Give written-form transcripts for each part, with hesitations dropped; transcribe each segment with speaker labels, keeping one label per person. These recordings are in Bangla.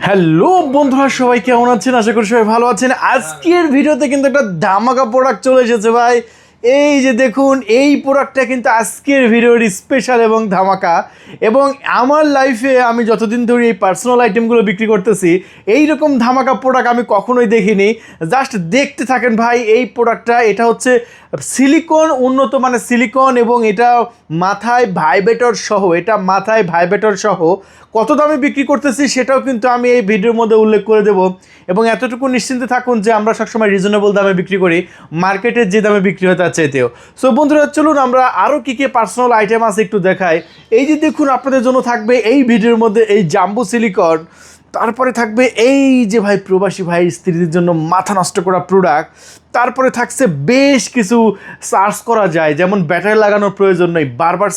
Speaker 1: হ্যালো বন্ধুরা, সবাই কেমন আছেন? আশা করি সবাই ভালো আছেন। আজকের ভিডিওতে কিন্তু একটা ধামাকা প্রোডাক্ট চলে এসেছে ভাই। এই যে দেখুন, এই প্রোডাক্টটা কিন্তু আজকের ভিডিওর স্পেশাল এবং ধামাকা। এবং আমার লাইফে আমি যতদিন ধরে এই পার্সোনাল আইটেমগুলো বিক্রি করতেছি, এই রকম ধামাকা প্রোডাক্ট আমি কখনোই দেখিনি। জাস্ট দেখতে থাকেন ভাই। এই প্রোডাক্টটা, এটা হচ্ছে সিলিকন, উন্নত মানের সিলিকন, এবং এটা মাথায় ভাইব্রেটর সহ কত দামে বিক্রি করতেছি সেটাও কিন্তু আমি এই ভিডিওর মধ্যে উল্লেখ করে দেবো। এবং এতটুকু নিশ্চিন্তে থাকুন যে আমরা সবসময় রিজনেবল দামে বিক্রি করি, মার্কেটের যে দামে বিক্রি হয় তার চাইতেও। সো বন্ধুরা, চলুন আমরা আরও কী কী পার্সোনাল আইটেম আছে একটু দেখাই। এই যে দেখুন, আপনাদের জন্য থাকবে এই ভিডিওর মধ্যে এই জাম্বো সিলিকন। তারপরে থাকবে এই যে ভাই প্রবাসী ভাই স্ত্রীদের জন্য মাথা নষ্ট করা প্রোডাক্ট। তারপরে থাকছে বেশ কিছু সার্চ করা যায়, যেমন ব্যাটারি লাগানোর প্রয়োজন নেই, বারবার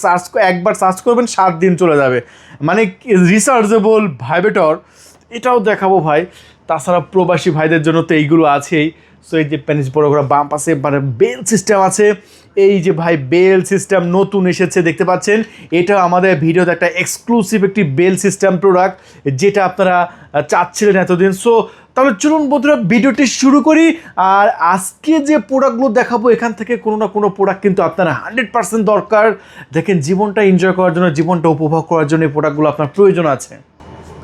Speaker 1: একবার সার্চ করবেন 7 দিন চলে যাবে, মানে রিচার্জেবল ভাইব্রেটর, এটাও দেখাবো ভাই। তাছাড়া প্রবাসী ভাইদের জন্য তো এইগুলো আছেই। সো এই যে প্যানিস বড় করা বাম্প আছে, মানে বেল সিস্টেম আছে। এই যে ভাই বেল সিস্টেম নতুন এসেছে, দেখতে পাচ্ছেন। এটা আমাদের ভিডিওতে একটা এক্সক্লুসিভ একটি বেল সিস্টেম প্রোডাক্ট, যেটা আপনারা চাচ্ছিলেন এতদিন। সো তাহলে চলুন বন্ধুরা, ভিডিওটি শুরু করি। আর আজকে যে প্রোডাক্টগুলো দেখাবো, এখান থেকে কোনো না কোনো প্রোডাক্ট কিন্তু আপনারা 100% দরকার। দেখেন, জীবনটা এনজয় করার জন্য, জীবনটা উপভোগ করার জন্য এই প্রোডাক্টগুলো আপনার প্রয়োজন আছে।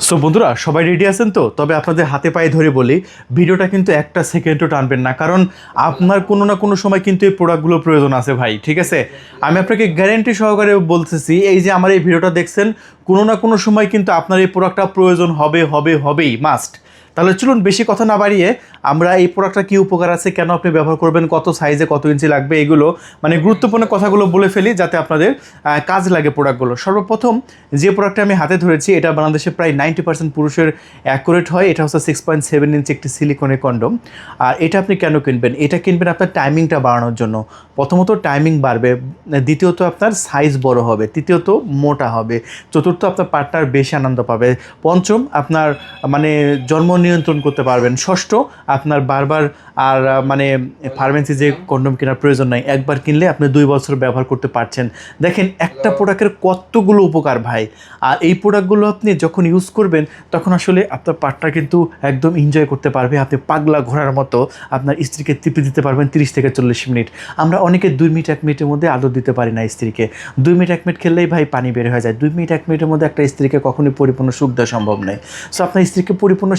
Speaker 1: সো বন্ধুরা, সবাই রেডি আছেন তো? তবে আপনাদের হাতে পায়ে ধরে বলি, ভিডিওটা কিন্তু একটা সেকেন্ডও টানবেন না, কারণ আপনার কোনো না কোনো সময় কিন্তু এই প্রোডাক্টগুলো প্রয়োজন আছে ভাই, ঠিক আছে? আমি আপনাকে গ্যারেন্টি সহকারে বলতেছি, এই যে আমার এই ভিডিওটা দেখছেন, কোনো না কোনো সময় কিন্তু আপনার এই প্রোডাক্টটা প্রয়োজন হবেই, মাস্ট। তাহলে চলুন বেশি কথা না বাড়িয়ে আমরা এই প্রোডাক্টটা কী উপকার আছে, কেন আপনি ব্যবহার করবেন, কত সাইজে কত ইঞ্চি লাগবে, এগুলো মানে গুরুত্বপূর্ণ কথাগুলো বলে ফেলি, যাতে আপনাদের কাজ লাগে প্রোডাক্টগুলো। সর্বপ্রথম যে প্রোডাক্টটা আমি হাতে ধরেছি, এটা বাংলাদেশে প্রায় 90% পুরুষের অ্যাকুরেট হয়। এটা হচ্ছে 6.7 ইঞ্চি একটি সিলিকনের কন্ডম। আর এটা আপনি কেন কিনবেন? এটা কিনবেন আপনার টাইমিংটা বাড়ানোর জন্য। প্রথমত টাইমিং বাড়বে, দ্বিতীয়ত আপনার সাইজ বড় হবে, তৃতীয়ত মোটা হবে, চতুর্থ আপনার পার্টনার বেশি আনন্দ পাবে, পঞ্চম আপনার মানে জন্ম নিয়ন্ত্রণ করতে পারবেন, ষষ্ঠ আপনার বারবার আর মানে ফার্মেসি যে কন্ডম কেনার প্রয়োজন নাই, একবার কিনলে আপনি 2 বছর ব্যবহার করতে পারছেন। দেখেন, একটা প্রোডাক্টের কতগুলো উপকার ভাই। আর এই প্রোডাক্টগুলো আপনি যখন ইউজ করবেন, তখন আসলে আপনার পার্টনার কিন্তু একদম এনজয় করতে পারবে। আপনি পাগলা ঘোড়ার মতো আপনার স্ত্রীকে তৃপ্তি দিতে পারবেন 30 থেকে 40 মিনিট। আমরা অনেকে 2 মিনিট 1 মিনিটের মধ্যে আদর দিতে পারি না স্ত্রীকে। 2 মিনিট 1 মিনিট খেললেই ভাই পানি বের হয়ে যায়। 2 মিনিট 1 মিনিটের মধ্যে একটা স্ত্রীকে কখনোই পরিপূর্ণ সুখ দেওয়া সম্ভব নয়। সো আপনার স্ত্রীকে পরিপূর্ণ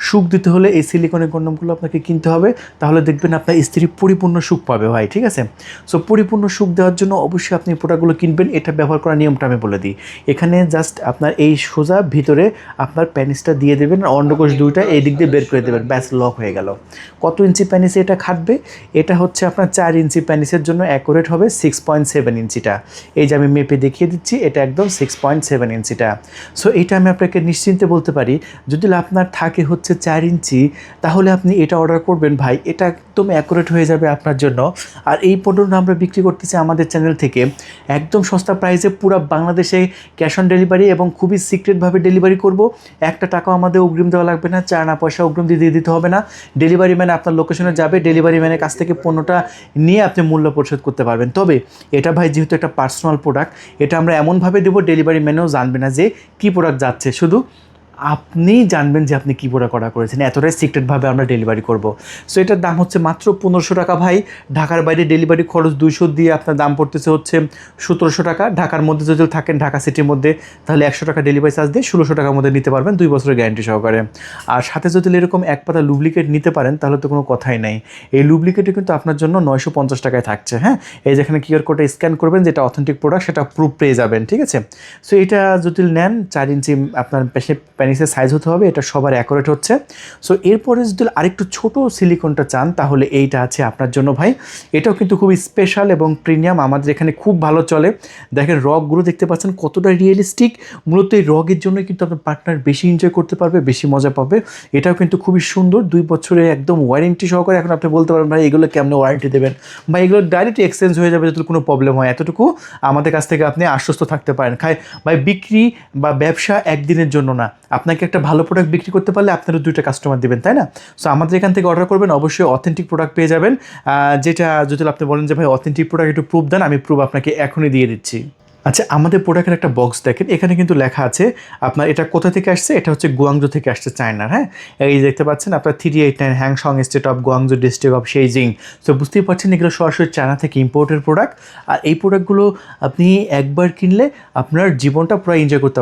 Speaker 1: সুখ দিতে হলে এই সিলিকনের কন্ডমগুলো আপনাকে কিনতে হবে। তাহলে দেখবেন আপনার স্ত্রী পরিপূর্ণ সুখ পাবে ভাই, ঠিক আছে? সো পরিপূর্ণ সুখ দেওয়ার জন্য অবশ্যই আপনি প্রোডাক্টগুলো কিনবেন। এটা ব্যবহার করার নিয়মটা আমি বলে দিই। এখানে জাস্ট আপনার এই সোজা ভিতরে আপনার প্যানিসটা দিয়ে দেবেন, অন্ডকোষ দুইটা এই দিক দিয়ে বের করে দেবেন, ব্যাস লক হয়ে গেল। কত ইঞ্চি প্যানিসে এটা খাটবে? এটা হচ্ছে আপনার 4 ইঞ্চি প্যানিসের জন্য অ্যাকুরেট হবে 6.7 ইঞ্চিটা। এই যে আমি মেপে দেখিয়ে দিচ্ছি, এটা একদম 6.7 ইঞ্চিটা। সো এটা আমি আপনাকে নিশ্চিন্তে বলতে পারি, যদি আপনার থাকে হচ্ছে 4 ইঞ্চি, তাহলে আপনি এটা অর্ডার করবেন ভাই, এটা একদম অ্যাকুরেট হয়ে যাবে আপনার জন্য। আর এই পণ্যটা আমরা বিক্রি করতেছি আমাদের চ্যানেল থেকে একদম সস্তা প্রাইসে, পুরো বাংলাদেশে ক্যাশ অন ডেলিভারি এবং খুবই সিক্রেটভাবে ডেলিভারি করব। একটা টাকাও আমাদের অগ্রিম দেওয়া লাগবে না, চার আনা পয়সা অগ্রিম দিয়ে দিতে হবে না। ডেলিভারি ম্যান আপনার লোকেশনে যাবে, ডেলিভারি ম্যানের কাছ থেকে পণ্যটা নিয়ে আপনি মূল্য পরিশোধ করতে পারবেন। তবে এটা ভাই যেহেতু একটা পার্সোনাল প্রোডাক্ট, এটা আমরা এমনভাবে দেবো ডেলিভারি ম্যানও জানবে না যে কী প্রোডাক্ট যাচ্ছে, শুধু আপনিই জানবেন যে আপনি কী প্রোডাক্ট অর্ডার করেছেন। এতটাই সিক্রেটভাবে আমরা ডেলিভারি করব। সো এটার দাম হচ্ছে মাত্র 1500 টাকা ভাই। ঢাকার বাইরে ডেলিভারি খরচ 200 দিয়ে আপনার দাম পড়তেছে হচ্ছে 1700 টাকা। ঢাকার মধ্যে যদি থাকেন, ঢাকা সিটির মধ্যে, তাহলে 100 টাকা ডেলিভারি চার্জ দিয়ে 1600 টাকার মধ্যে নিতে পারবেন 2 বছরের গ্যারান্টি সহকারে। আর সাথে যদি এরকম এক পাতা লুব্রিকেট নিতে পারেন, তাহলে তো কোনো কথাই নাই। এই লুব্রিকেটে কিন্তু আপনার জন্য 950 টাকায় থাকছে। হ্যাঁ, এই যেখানে কিউআর কোডে স্ক্যান করবেন, যেটা অথেন্টিক প্রোডাক্ট, সেটা প্রুফ পেয়ে যাবেন, ঠিক আছে? সো এটা যদি নেন, 4 ইঞ্চি আপনার প্যানিসের সাইজ হতে হবে, এটা সবার অ্যাকুরেট হচ্ছে। সো এরপরে যদি আরেকটু ছোট সিলিকনটা চান, তাহলে এইটা আছে আপনার জন্য ভাই। এটাও কিন্তু খুবই স্পেশাল এবং প্রিমিয়াম, আমাদের এখানে খুব ভালো চলে। দেখেন রগগুলো দেখতে পাচ্ছেন কতটা রিয়েলিস্টিক। মূলত এই রগের জন্য কিন্তু আপনার পার্টনার বেশি এনজয় করতে পারবে, বেশি মজা পাবে। এটাও কিন্তু খুবই সুন্দর, 2 বছরের একদম ওয়ারেন্টি সহকারে। এখন আপনি বলতে পারেন ভাই এগুলো কেমন ওয়ারেন্টি দেবেন? ভাই এগুলো ডাইরেক্ট এক্সচেঞ্জ হয়ে যাবে যদি কোনো প্রবলেম হয়, এতটুকু আমাদের কাছ থেকে আপনি আশ্বস্ত থাকতে পারেন। ভাই বিক্রি বা ব্যবসা একদিনের জন্য না, আপনাকে একটা ভালো প্রোডাক্ট বিক্রি করতে পারলে আপনারও 2টা কাস্টমার দেবেন, তাই না? সো আমাদের এখান থেকে অর্ডার করবেন, অবশ্যই অথেন্টিক প্রোডাক্ট পেয়ে যাবেন। যেটা যদি আপনি বলেন যে ভাই অথেন্টিক প্রোডাক্ট একটু প্রুফ দেন, আমি প্রুফ আপনাকে এখনই দিয়ে দিচ্ছি। আচ্ছা, আমাদের প্রোডাক্টের একটা বক্স দেখেন, এখানে কিন্তু লেখা আছে আপনার এটা কোথা থেকে আসছে। এটা হচ্ছে গুয়াংজো থেকে আসছে, চায়নার। হ্যাঁ, এই দেখতে পাচ্ছেন আপনার 389 Hangsong state of Guangzhou district of Seijing. So বুঝতেই পারছেন এগুলো সরাসরি চায়না থেকে ইম্পোর্টের প্রোডাক্ট। আর এই প্রোডাক্টগুলো আপনি একবার কিনলে আপনার জীবনটা পুরো এনজয় করতে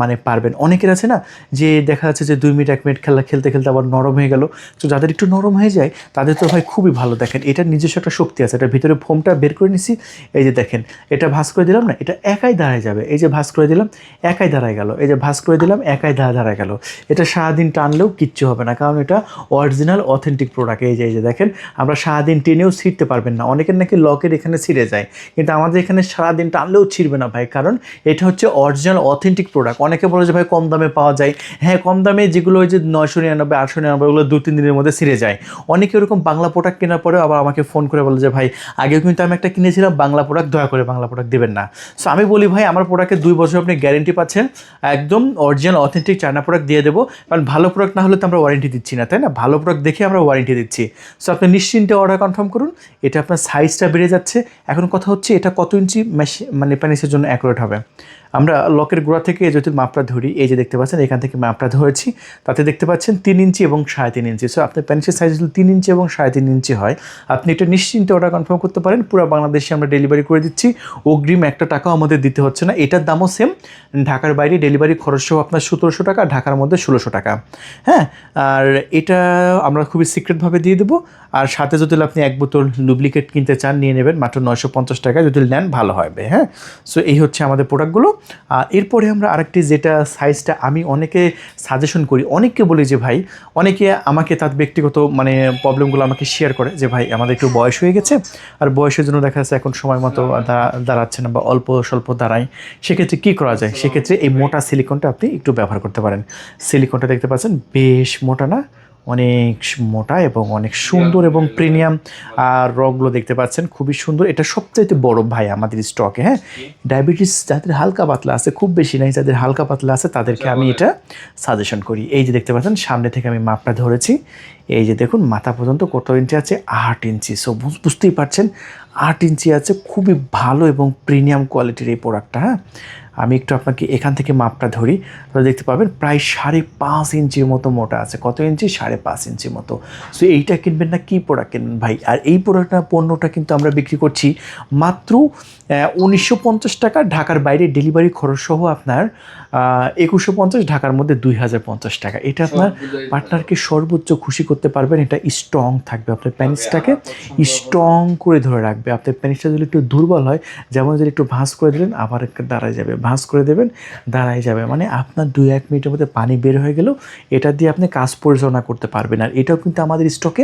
Speaker 1: মানে পারবেন। অনেকের আছে না যে দেখা যাচ্ছে যে 2 মিনিট 1 মিনিট খেলতে খেলতে আবার নরম হয়ে গেল। তো যাদের একটু নরম হয়ে যায় তাদের তো ভাই খুবই ভালো। দেখেন এটার নিজস্ব একটা শক্তি আছে, এটার ভিতরে ফোমটা বের করে নিছি। এই যে দেখেন এটা ভাঁজ করে দিলাম না, এটা একাই দাঁড়ায় যাবে। এই যে ভাঁজ করে দিলাম, একাই দাঁড়ায় গেল। এই যে ভাঁজ করে দিলাম, একাই দাঁড়ায় গেল। এটা সারাদিন টানলেও কিচ্ছু হবে না, কারণ এটা অরিজিনাল অথেন্টিক প্রোডাক্ট। এই যে দেখেন আমরা সারাদিন টেনেও ছিঁড়তে পারবেন না। অনেকের নাকি লকের এখানে ছিঁড়ে যায়, কিন্তু আমাদের এখানে সারাদিন টানলেও ছিঁড়বে না ভাই, কারণ এটা হচ্ছে অরিজিনাল অথেন্টিক প্রোডাক্ট। অনেকে বলে যে ভাই কম দামে পাওয়া যায়। হ্যাঁ, কম দামে যেগুলো ওই যে 999 899 ওগুলো 2-3 দিনের মধ্যে ছিঁড়ে যায়। অনেকে ওরকম বাংলা প্রোডাক্ট কেনার পরেও আবার আমাকে ফোন করে বলে যে ভাই আগেও কিন্তু আমি একটা কিনেছিলাম বাংলা প্রোডাক্ট, দয়া করে বাংলা প্রোডাক্ট দেবেন না। সো আমি বলি ভাই আমার প্রোডাক্টের 2 বছর আপনি গ্যারেন্টি পাচ্ছেন, একদম অরিজিনাল অথেন্টিক চায়না প্রোডাক্ট দিয়ে দেবো। কারণ ভালো প্রোডাক্ট না হলে তো আমরা ওয়ারেন্টি দিচ্ছি না, তাই না? ভালো প্রোডাক্ট দেখে আমরা ওয়ারেন্টি দিচ্ছি। সো আপনি নিশ্চিন্তে অর্ডার কনফার্ম করুন। এটা আপনার সাইজটা বেড়ে যাচ্ছে। এখন কথা হচ্ছে এটা কত ইঞ্চি মানে প্যানিসের জন্য অ্যাকুরেট হবে। আমরা লকের গোড়া থেকে যদি মাপটা ধরি, এই যে দেখতে পাচ্ছেন এখান থেকে মাপটা ধরেছি, তাতে দেখতে পাচ্ছেন 3 ইঞ্চি এবং 3.5 ইঞ্চি। সো আপনার প্যানিসের সাইজ যদি 3 ইঞ্চি এবং 3.5 ইঞ্চি হয়, আপনি এটা নিশ্চিন্তে অর্ডার কনফার্ম করতে পারেন। পুরো বাংলাদেশে আমরা ডেলিভারি করে দিচ্ছি, অগ্রিম 1 টাকাও আমাদের দিতে হচ্ছে না। এটার দামও সেম, ঢাকার বাইরে ডেলিভারি খরচ সহ আপনার 1700 টাকা, ঢাকার মধ্যে 1600 টাকা। হ্যাঁ, আর এটা আমরা খুবই সিক্রেটভাবে দিয়ে দেবো। আর সাথে যদি আপনি 1 বোতল ডুপ্লিকেট কিনতে চান নিয়ে নেবেন মাত্র 950 টাকা, যদি নেন ভালো হবে। হ্যাঁ, সো এই হচ্ছে আমাদের প্রোডাক্টগুলো। আর এরপরে আমরা আরেকটি যেটা সাইজটা আমি অনেকে সাজেশন করি, অনেককে বলি যে ভাই, অনেকে আমাকে তার ব্যক্তিগত মানে প্রবলেমগুলো আমাকে শেয়ার করে যে ভাই আমাদের একটু বয়স হয়ে গেছে, আর বয়সের জন্য দেখা যাচ্ছে এখন সময় মতো দাঁড়াচ্ছে না বা অল্প স্বল্প দাঁড়ায়। সেক্ষেত্রে কী করা যায়? সেক্ষেত্রে এই মোটা সিলিকনটা আপনি একটু ব্যবহার করতে পারেন। সিলিকনটা দেখতে পাচ্ছেন বেশ মোটা না, অনেক মোটা এবং অনেক সুন্দর এবং প্রিমিয়াম। আর রগুলো দেখতে পাচ্ছেন খুবই সুন্দর। এটা সবচাইতে বড় ভাই আমাদের স্টকে। হ্যাঁ, ডায়াবেটিস যাদের হালকা পাতলা আছে, খুব বেশি নাই, যাদের হালকা পাতলা আছে তাদেরকে আমি এটা সাজেশন করি। এই যে দেখতে পাচ্ছেন সামনে থেকে আমি মাপটা ধরেছি। এই যে দেখুন মাথা পর্যন্ত কত ইঞ্চি আছে? 8 ইঞ্চি। সো বুঝতেই পারছেন 8 ইঞ্চি আছে, খুবই ভালো এবং প্রিমিয়াম কোয়ালিটির এই প্রোডাক্টটা। হ্যাঁ, আমি একটু আপনাকে এখান থেকে মাপটা ধরি, তাহলে দেখতে পাবেন প্রায় 5.5 ইঞ্চির মতো মোটা আছে। কত ইঞ্চি? 5.5 ইঞ্চি মতো। সো এইটা কিনবেন না, কী প্রোডাক্ট কিনবেন ভাই? আর এই পণ্যটা কিন্তু আমরা বিক্রি করছি মাত্র 1950 টাকা, ঢাকার বাইরে ডেলিভারি খরচ সহ আপনার 2150, ঢাকার মধ্যে 2050 টাকা। এটা আপনার পার্টনারকে সর্বোচ্চ খুশি করতে পারবেন। এটা স্ট্রং থাকবে, আপনার প্যানিসটাকে স্ট্রং করে ধরে রাখবে। আপনার প্যানিসটা যদি একটু দুর্বল হয়, যেমন যদি একটু ভাঁজ করে দিলেন আবার দাঁড়ায় যাবে, ভাঁজ করে দেবেন দাঁড়ায় যাবে, মানে আপনার 2-1 মিনিটের মধ্যে পানি বের হয়ে গেলেও এটা দিয়ে আপনি কাজ পরিচালনা করতে পারবেন। আর এটাও কিন্তু আমাদের স্টকে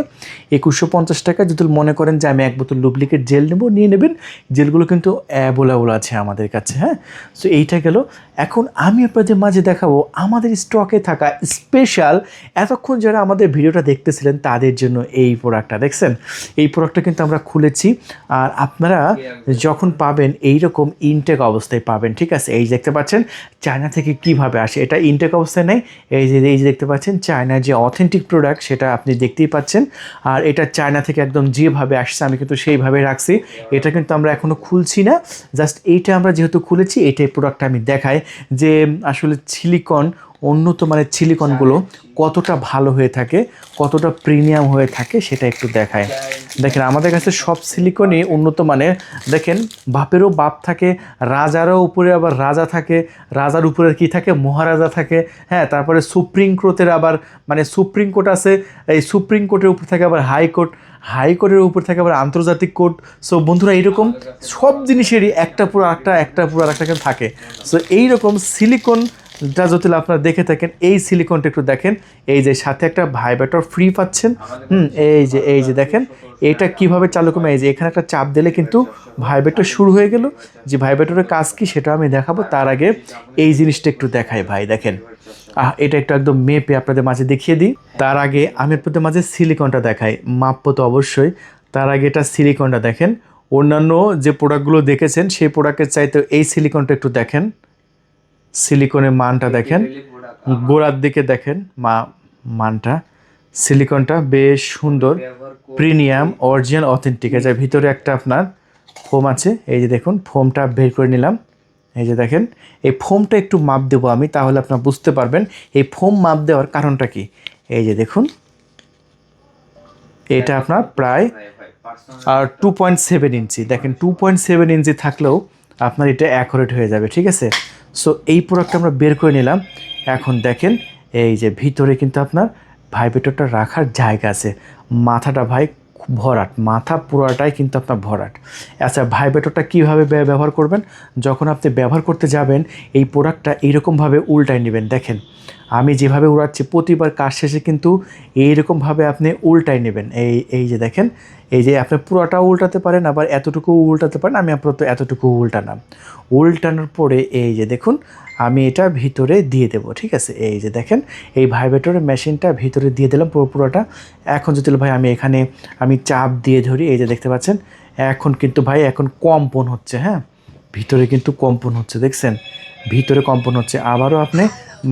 Speaker 1: 2150 টাকা। যদি মনে করেন যে আমি 1 বোতল ডুপ্লিকেট জেল নেব, নিয়ে নেবেন। জেলগুলো কিন্তু অ্যাভেলেবল আছে আমাদের কাছে। হ্যাঁ, সো এইটা গেল। এখন আমি আপনাদের মাঝে দেখাবো আমাদের স্টকে থাকা স্পেশাল, এতক্ষণ যারা আমাদের ভিডিওটা দেখতেছিলেন তাদের জন্য এই প্রোডাক্টটা দেখছেন। এই প্রোডাক্টটা কিন্তু আমরা খুলেছি, আর আপনারা যখন পাবেন এইরকম ইনটেক অবস্থায় পাবেন। ঠিক আছে, এই দেখতে পাচ্ছেন চায়না থেকে কিভাবে আসে, এটা ইনটেক অবস্থায় নেই। এই যে দেখতে পাচ্ছেন চায়নার যে অথেন্টিক প্রোডাক্ট সেটা আপনি দেখতেই পাচ্ছেন। আর এটা চায়না থেকে একদম যেভাবে আসছে আমি কিন্তু সেইভাবে রাখছি। এটা কিন্তু আমরা এখনও খুলছি না, জাস্ট এইটা আমরা যেহেতু খুলেছি এইটাই প্রোডাক্টটা আমি দেখাই যে আসলে সিলিকন, উন্নত মানের সিলিকনগুলো কতটা ভালো হয়ে থাকে, কতটা প্রিমিয়াম হয়ে থাকে সেটা একটু দেখায়। দেখেন আমাদের কাছে সব সিলিকনই উন্নত মানের। দেখেন বাপেরও বাপ থাকে, রাজারও উপরে আবার রাজা থাকে, রাজার উপরে কি থাকে? মহারাজা থাকে। হ্যাঁ, তারপরে সুপ্রিম কোর্টের আবার মানে সুপ্রিম কোর্ট আছে, এই সুপ্রিম কোর্টের উপর থাকে আবার হাইকোর্ট, হাইকোর্টের উপর থাকে আবার আন্তর্জাতিক কোর্ট। সো বন্ধুরা এইরকম সব জিনিসেরই একটা পুরো একটা কিন্তু থাকে। সো এইরকম সিলিকনটা যদি আপনারা দেখে থাকেন, এই সিলিকনটা একটু দেখেন। এই যে সাথে একটা ভাইব্রেটর ফ্রি পাচ্ছেন। এই যে দেখেন এটা কিভাবে চালু করবে। এই যে এখানে একটা চাপ দিলে কিন্তু ভাইব্রেটর শুরু হয়ে গেল। যে ভাইব্রেটরের কাজ কি সেটা আমি দেখাবো, তার আগে এই জিনিসটা একটু দেখাই ভাই। দেখেন এটা একটু একদম মেপে আপনাদের মাঝে দেখিয়ে দিই। তার আগে আমি আপনাদের মাঝে সিলিকনটা দেখাই, মাপবো তো অবশ্যই। তার আগে এটা সিলিকনটা দেখেন। অন্যান্য যে প্রোডাক্টগুলো দেখেছেন সেই প্রোডাক্টের চাইতে এই সিলিকনটা একটু দেখেন। সিলিকনের মানটা দেখেন, গোড়ার দিকে দেখেন মানটা। সিলিকনটা বেশ সুন্দর, প্রিমিয়াম, অরিজিনাল, অথেন্টিক। যার ভিতরে একটা আপনার ফোম আছে। এই যে দেখুন ফোমটা বের করে নিলাম। এই যে দেখেন, এই ফোমটা একটু মাপ দেবো আমি, তাহলে আপনারা বুঝতে পারবেন এই ফোম মাপ দেওয়ার কারণটা কি। এই যে দেখুন, এটা আপনার প্রায় 2.7 ইঞ্চি। দেখেন 2.7 ইঞ্চি থাকলেও আপনার এটা অ্যাকুরেট হয়ে যাবে, ঠিক আছে। সো এই প্রোডাক্টটা আমরা বের করে নিলাম। এখন দেখেন এই যে ভিতরে কিন্তু আপনার ভাইব্রেটরটা রাখার জায়গা আছে। মাথাটা ভাই ভরাট, মাথা পুরোটাই কিন্তু আপনার ভরাট। আচ্ছা, ভাইব্রেটরটা কীভাবে ব্যবহার করবেন, যখন আপনি ব্যবহার করতে যাবেন এই প্রোডাক্টটা এইরকমভাবে উল্টায় নেবেন। দেখেন আমি যেভাবে উড়াচ্ছি, প্রতিবার কাজ শেষে কিন্তু এইরকমভাবে আপনি উল্টায় নেবেন। এই যে দেখেন, এই যে আপনি পুরোটাও উল্টাতে পারেন, আবার এতটুকু উল্টাতে পারেন। আমি আপাতত এতটুকু উল্টালাম। উল্টানোর পরে এই যে দেখুন, আমি এটা ভিতরে দিয়ে দেবো, ঠিক আছে। এই যে দেখেন, এই ভাইব্রেটরের মেশিনটা ভিতরে দিয়ে দিলাম পুরোটা। এখন যদি ভাই আমি চাপ দিয়ে ধরি, এই যে দেখতে পাচ্ছেন এখন কিন্তু ভাই এখন কম্পন হচ্ছে। হ্যাঁ, ভিতরে কিন্তু কম্পন হচ্ছে, দেখছেন ভিতরে কম্পন হচ্ছে। আবারও আপনি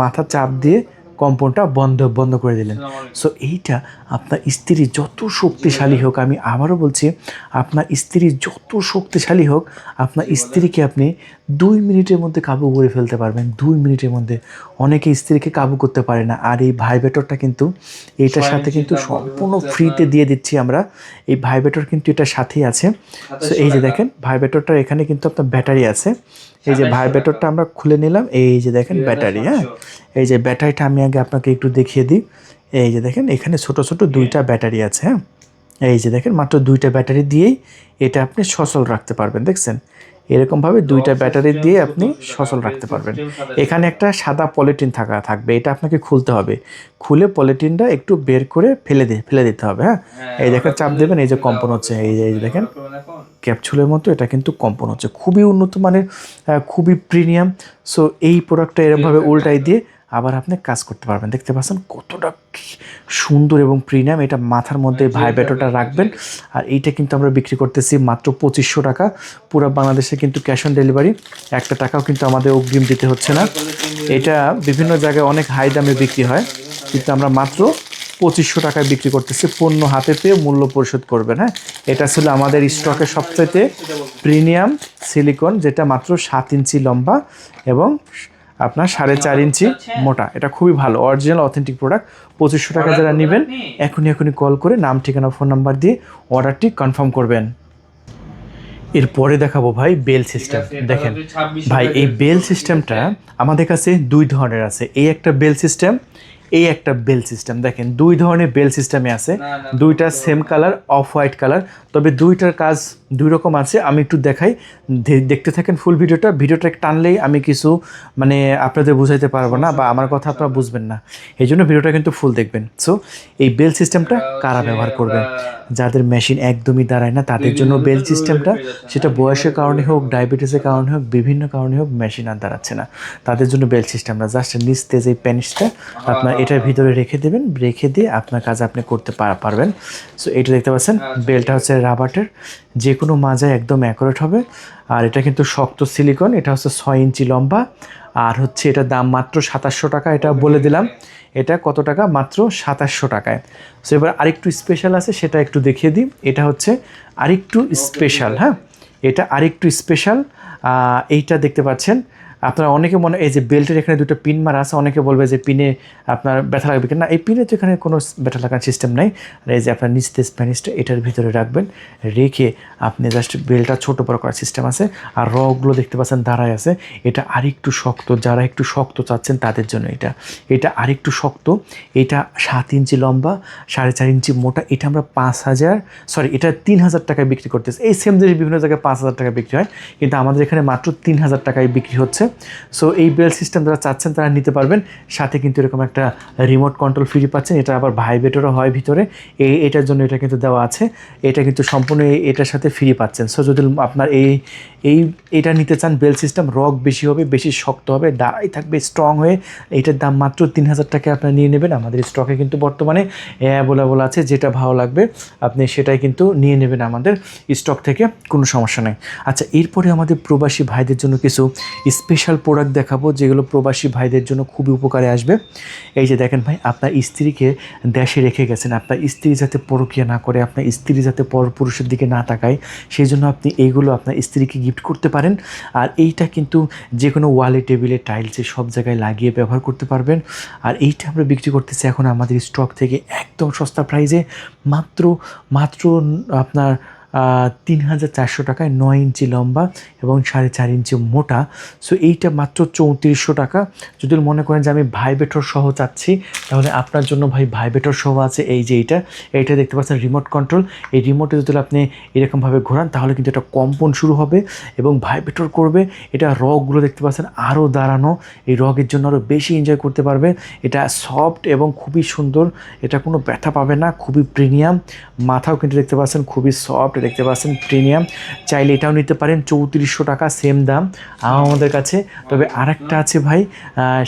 Speaker 1: মাথা চাপ দিয়ে কম্পনটা বন্ধ করে দিলেন। সো এইটা আপনার স্ত্রী যত শক্তিশালী হোক, আমি আবারও বলছি, আপনার স্ত্রী যত শক্তিশালী হোক, আপনার স্ত্রীকে আপনি 2 মিনিটের মধ্যে কাবু করে ফেলতে পারবেন। 2 মিনিটের মধ্যে। অনেকে স্ত্রীকে কাবু করতে পারে না। আর এই ভাইব্রেটরটা কিন্তু এটার সাথে কিন্তু সম্পূর্ণ ফ্রিতে দিয়ে দিচ্ছি আমরা। এই ভাইব্রেটর কিন্তু এটার সাথেই আছে। সো এই যে দেখেন ভাইব্রেটরটার এখানে কিন্তু আপনার ব্যাটারি আছে। এই যে ভাইব্রেটরটা আমরা খুলে নিলাম, এই যে দেখেন ব্যাটারি। হ্যাঁ, এই যে ব্যাটারিটা আমি আগে আপনাকে একটু দেখিয়ে দিই। এই যে দেখেন এখানে ছোট 2টা ব্যাটারি আছে। হ্যাঁ, এই যে দেখেন মাত্র 2টা ব্যাটারি দিয়েই এটা আপনি সচল রাখতে পারবেন। দেখছেন এরকমভাবে 2টা ব্যাটারি দিয়ে আপনি সচল রাখতে পারবেন। এখানে একটা সাদা পলিথিন থাকবে, এটা আপনাকে খুলতে হবে। খুলে পলিথিনটা একটু বের করে ফেলে দিতে হবে। হ্যাঁ, এই দেখেন চাপ দেবেন, এই যে কম্পন হচ্ছে। এই যে দেখেন ক্যাপসুলের মতো এটা কিন্তু কম্পন হচ্ছে। খুবই উন্নত মানের, খুবই প্রিমিয়াম। সো এই প্রোডাক্টটা এরকমভাবে উল্টাই দিয়ে আবার আপনি কাজ করতে পারবেন। দেখতে পাচ্ছেন কতটা সুন্দর এবং প্রিমিয়াম। এটা মাথার মধ্যে ভাইব্রেটরটা রাখবেন। আর এইটা কিন্তু আমরা বিক্রি করতেছি মাত্র 2500 টাকা। পুরো বাংলাদেশে কিন্তু ক্যাশ অন ডেলিভারি, একটা টাকাও কিন্তু আমাদের অগ্রিম দিতে হচ্ছে না। এটা বিভিন্ন জায়গায় অনেক হাই দামে বিক্রি হয়, কিন্তু আমরা মাত্র 2500 টাকায় বিক্রি করতেছি। পণ্য হাতে পেয়ে মূল্য পরিশোধ করবেন। হ্যাঁ, এটা ছিল আমাদের স্টকের সবচাইতে প্রিমিয়াম সিলিকন, যেটা মাত্র 7 ইঞ্চি লম্বা এবং আপনার 4.5 ইঞ্চি মোটা। এটা খুবই ভালো, অরিজিনাল অথেন্টিক প্রোডাক্ট। 2500 টাকা যারা নেবেন এখনই কল করে নাম, ঠিকানা, ফোন নাম্বার দিয়ে অর্ডারটি কনফার্ম করবেন। এরপরে দেখাবো ভাই বেল সিস্টেম। দেখেন ভাই এই বেল সিস্টেমটা আমাদের কাছে 2 ধরনের আছে। এই একটা বেল সিস্টেম, এই একটা বেল সিস্টেম। দেখেন 2 ধরনের বেল সিস্টেমে আছে, 2টা same colour, off white colour. তবে 2টার কাজ 2 রকম আছে। আমি একটু দেখাই, দেখতে থাকেন ফুল ভিডিওটা টানলেই আমি কিছু আপনাদের বুঝাইতে পারবো না, বা আমার কথা আপনারা বুঝবেন না। এই জন্য ভিডিওটা কিন্তু ফুল দেখবেন। সো এই বেল সিস্টেমটা কারা ব্যবহার করবেন, যাদের মেশিন একদমই দাঁড়ায় না তাদের জন্য বেল সিস্টেমটা, সেটা বয়সের কারণে হোক, ডায়াবেটিসের কারণে হোক, বিভিন্ন কারণে হোক, মেশিন আর দাঁড়াচ্ছে না, তাদের জন্য বেল সিস্টেমটা। জাস্ট নিচতে যে পেনিসটা আপনার এটার ভিতরে রেখে দেবেন, রেখে দিয়ে আপনার কাজ আপনি করতে পারবেন। সো এটা দেখতে পাচ্ছেন, বেলটা হচ্ছে রাবারের, যে কোনো মাজায় একদম অ্যাকুরেট হবে। আর এটা কিন্তু শক্ত সিলিকন, এটা হচ্ছে 6 ইঞ্চি লম্বা। আর হচ্ছে এটার দাম মাত্র 2700 টাকা। এটা বলে দিলাম এটা কত টাকা, মাত্র 2700 টাকায়। সো এবার আরেকটু স্পেশাল আছে, সেটা একটু দেখিয়ে দিই। এটা হচ্ছে আরেকটু স্পেশাল। হ্যাঁ, এটা আরেকটু স্পেশাল। এইটা দেখতে পাচ্ছেন আপনারা অনেকে এই যে বেল্টের এখানে 2টা পিন মারা আছে, অনেকে বলবে যে পিনে আপনার ব্যথা লাগবে কিনা। এই পিনে তো এখানে কোনো ব্যথা লাগার সিস্টেম নাই। আর এই যে আপনার নিচতে স্প্যানিশটা এটার ভিতরে রাখবেন, রেখে আপনি জাস্ট বেলটা ছোটো বড় করার সিস্টেম আছে। আর রগুলো দেখতে পাচ্ছেন দাঁড়ায় আছে। এটা আরেকটু শক্ত, যারা একটু শক্ত চাচ্ছেন তাদের জন্য এটা আরেকটু শক্ত। এটা 7 ইঞ্চি লম্বা, 4.5 ইঞ্চি মোটা। এটা আমরা 3000 টাকায় বিক্রি করতেছি। এই সেম জিনিস বিভিন্ন জায়গায় 5000 টাকায় বিক্রি হয়, কিন্তু আমাদের এখানে মাত্র 3000 টাকায় বিক্রি হচ্ছে। সো এই বেল সিস্টেম যারা চাচ্ছেন তারা নিতে পারবেন। সাথে কিন্তু এরকম একটা রিমোট কন্ট্রোল ফ্রি পাচ্ছেন। এটা আবার ভাইব্রেটরও হয় ভিতরে, এটার জন্য এটা কিন্তু দেওয়া আছে। এটা কিন্তু সম্পূর্ণ এটার সাথে ফ্রি পাচ্ছেন। সো যদি আপনার এটা নিতে চান, বেল সিস্টেম রক বেশি হবে, বেশি শক্ত হবে, দাঁড়াই থাকবে স্ট্রং হয়ে, এইটার দাম মাত্র 3000 টাকায় আপনারা নিয়ে নেবেন। আমাদের স্টকে কিন্তু বর্তমানে অ্যাভেলেবল আছে, যেটা ভালো লাগবে আপনি সেটাই কিন্তু নিয়ে নেবেন আমাদের স্টক থেকে, কোনো সমস্যা নেই। আচ্ছা, এরপরে আমাদের প্রবাসী ভাইদের জন্য কিছু স্পেশাল স্পেশাল প্রোডাক্ট দেখাবো যেগুলো প্রবাসী ভাইদের জন্য খুবই উপকারে আসবে। এই যে দেখেন ভাই, আপনার স্ত্রীকে দেশে রেখে গেছেন, আপনার স্ত্রী যাতে পরকীয়া না করে, আপনার স্ত্রী যাতে পরপুরুষের দিকে না তাকায়, সেই জন্য আপনি এইগুলো আপনার স্ত্রীকে গিফট করতে পারেন। আর এইটা কিন্তু যে কোনো ওয়ালে, টেবিলে, টাইলসে সব জায়গায় লাগিয়ে ব্যবহার করতে পারবেন। আর এইটা আমরা বিক্রি করতেছি এখন আমাদের স্টক থেকে একদম সস্তা প্রাইজে, মাত্র আপনার 3,400 টাকায় 9 ইঞ্চি লম্বা এবং 4.5 ইঞ্চি মোটা। সো এইটা মাত্র 3400 টাকা। যদি মনে করেন যে আমি ভাইব্রেটর সহ চাচ্ছি, তাহলে আপনার জন্য ভাই ভাইব্রেটর সহ আছে। এই যে এইটা দেখতে পাচ্ছেন রিমোট কন্ট্রোল। এই রিমোটে যদি আপনি এরকমভাবে ঘোরান তাহলে কিন্তু এটা কম্পন শুরু হবে এবং ভাইব্রেটর করবে। এটা রগগুলো দেখতে পাচ্ছেন আরও দাঁড়ানো, এই রগের জন্য আরও বেশি এনজয় করতে পারবে। এটা সফট এবং খুবই সুন্দর, এটা কোনো ব্যথা পাবে না, খুবই প্রিমিয়াম। মাথাও কিন্তু দেখতে পাচ্ছেন খুবই সফট, দেখতে পাচ্ছেন প্রিমিয়াম। চাইলে এটাও নিতে পারেন, 3400 টাকা সেম দাম আমাদের কাছে। তবে আরেকটা আছে ভাই,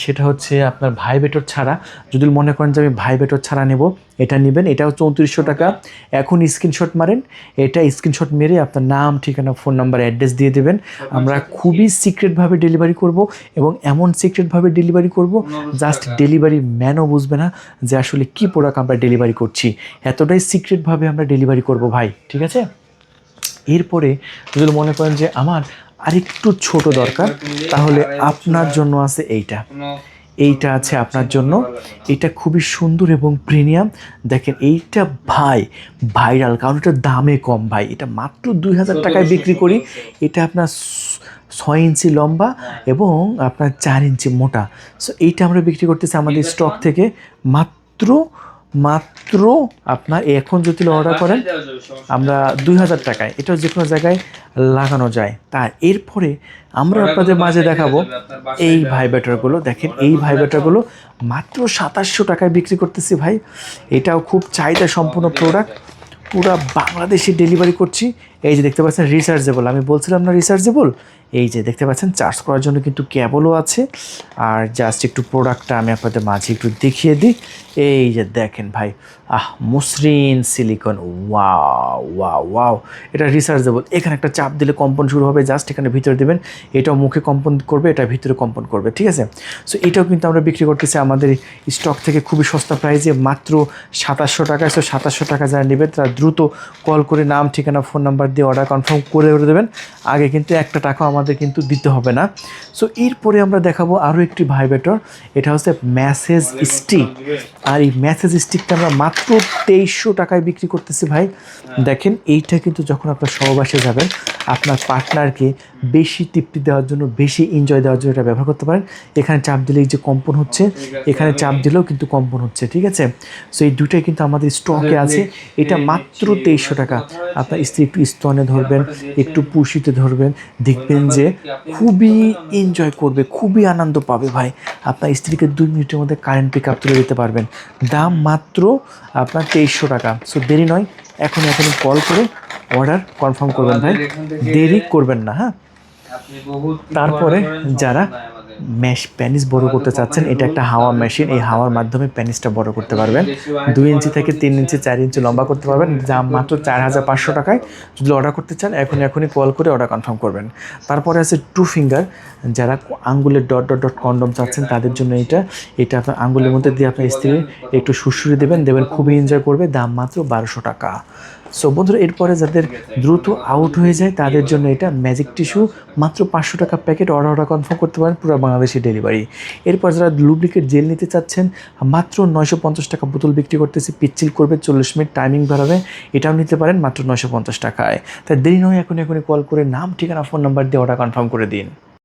Speaker 1: সেটা হচ্ছে আপনার ভাইব্রেটর ছাড়া। যদি মনে করেন যে আমি ভাইব্রেটর ছাড়া নেব, এটা নেবেন, এটাও 3400 টাকা। এখন স্ক্রিনশট মারেন, এটা স্ক্রিনশট মেরে আপনার নাম, ঠিকানা, ফোন নাম্বার, অ্যাড্রেস দিয়ে দেবেন। আমরা খুবই সিক্রেটভাবে ডেলিভারি করব এবং এমন সিক্রেটভাবে ডেলিভারি করব জাস্ট ডেলিভারি ম্যানও বুঝবে না যে আসলে কী প্রোডাক্ট আমরা ডেলিভারি করছি। এতটাই সিক্রেটভাবে আমরা ডেলিভারি করব ভাই, ঠিক আছে। এরপরে যদি মনে করেন যে আমার আরেকটু ছোট দরকার, তাহলে আপনার জন্য আছে এইটা আছে আপনার জন্য। এটা খুবই সুন্দর এবং প্রিমিয়াম। দেখেন এইটা ভাই ভাইরাল, কারণ এটা দামে কম ভাই। এটা মাত্র 2000 টাকায় বিক্রি করি। এটা আপনার 6 ইঞ্চি লম্বা এবং আপনার 4 ইঞ্চি মোটা। সো এইটা আমরা বিক্রি করতেছি আমাদের স্টক থেকে মাত্র আপনার এখন যদি অর্ডার করেন আমরা 2000 টাকায়, এটাও যে কোনো জায়গায় লাগানো যায়। তার এরপরে আমরা আপনাদের মাঝে দেখাবো এই ভাইব্রেটরগুলো। দেখেন এই ভাইব্রেটরগুলো মাত্র 2700 টাকায় বিক্রি করতেছি ভাই। এটাও খুব চাহিদা সম্পন্ন প্রোডাক্ট, পুরো বাংলাদেশে ডেলিভারি করছি। এই যে দেখতে পাচ্ছেন রিচার্জেবল, আমি বলছিলাম না রিচার্জেবল। এই যে দেখতে পাচ্ছেন চার্জ করার জন্য কিন্তু কেবলও আছে। আর জাস্ট একটু প্রোডাক্টটা আমি আপনাদের মাঝে একটু দেখিয়ে দিই। এই যে দেখেন ভাই, মসৃণ সিলিকন, ওয়াও। এটা রিচার্জেবল। এখানে একটা চাপ দিলে কম্পন শুরু হবে, জাস্ট এখানে ভিতরে দেবেন, এটাও মুখে কম্পন করবে, এটা ভিতরে কম্পন করবে, ঠিক আছে। সো এটাও কিন্তু আমরা বিক্রি করতেছি আমাদের স্টক থেকে খুবই সস্তা প্রাইসে, মাত্র 2700 টাকায়। সো 2700 টাকা যারা নেবে তারা দ্রুত কল করে নাম, ঠিকানা, ফোন নাম্বার দিয়ে অর্ডার কনফার্ম করে দেবেন। আগে কিন্তু একটা টাকা আমাদের কিন্তু দিতে হবে না। সো এরপরে আমরা দেখাবো আরও একটি ভাইব্রেটর, এটা হচ্ছে মেসেজ স্টিক। আর এই মেসেজ স্টিকটা আমরা মাত্র 2300 টাকায় বিক্রি করতেছি ভাই। দেখেন এইটা কিন্তু যখন আপনার সহবাসে যাবেন, আপনার পার্টনারকে বেশি তৃপ্তি দেওয়ার জন্য, বেশি এনজয় দেওয়ার জন্য এটা ব্যবহার করতে পারেন। এখানে চাপ দিলেই যে কম্পন হচ্ছে, এখানে চাপ দিলেও কিন্তু কম্পন হচ্ছে, ঠিক আছে। সো এই দুটোই কিন্তু আমাদের স্টকে আছে। এটা মাত্র 2300 টাকা। আপনার স্ত্রী একটু স্তনে ধরবেন, একটু পুশিতে ধরবেন, দেখবেন যে খুবই এনজয় করবে, খুবই আনন্দ পাবে ভাই। আপনার স্ত্রীকে 2 মিনিটের মধ্যে কারেন্ট পিক আপ তুলে দিতে পারবেন। দাম মাত্র আপনার 2300 টাকা। সো দেরি নয়, এখনই কল করে অর্ডার কনফার্ম করবেন ভাই, দেরি করবেন না, হ্যাঁ। তারপরে যারা প্যানিস বড় করতে চাচ্ছেন, এটা একটা হাওয়া মেশিন। এই হাওয়ার মাধ্যমে প্যানিসটা বড় করতে পারবেন, 2 ইঞ্চি থেকে 3 ইঞ্চি, 4 ইঞ্চি লম্বা করতে পারবেন। দাম মাত্র 4500 টাকায়। যদি অর্ডার করতে চান এখনই কল করে অর্ডার কনফার্ম করবেন। তারপরে আছে 2 ফিঙ্গার, যারা আঙ্গুলের ডট কন্ডম চাচ্ছেন তাদের জন্য এটা আপনার আঙ্গুলের মধ্যে দিয়ে আপনার স্ত্রী একটু সুরসুরি দেবেন, খুবই এনজয় করবে। দাম মাত্র 1200 টাকা। সো বন্ধুরা, এরপরে যাদের দ্রুত আউট হয়ে যায় তাদের জন্য এটা ম্যাজিক টিস্যু, মাত্র 500 টাকা প্যাকেট। অর্ডার কনফার্ম করতে পারেন, পুরো বাংলাদেশে ডেলিভারি। এরপর যারা লুব্রিকেট জেল নিতে চাচ্ছেন, মাত্র 950 টাকা বোতল বিক্রি করতেছি। পিচ্ছিল করবে, 40 মিনিট টাইমিং বাড়াবে, এটাও নিতে পারেন মাত্র 950 টাকায়। তাই দেরি নয়, এখনই কল করে নাম, ঠিকানা, ফোন নাম্বার দিয়ে অর্ডার কনফার্ম করে দিন।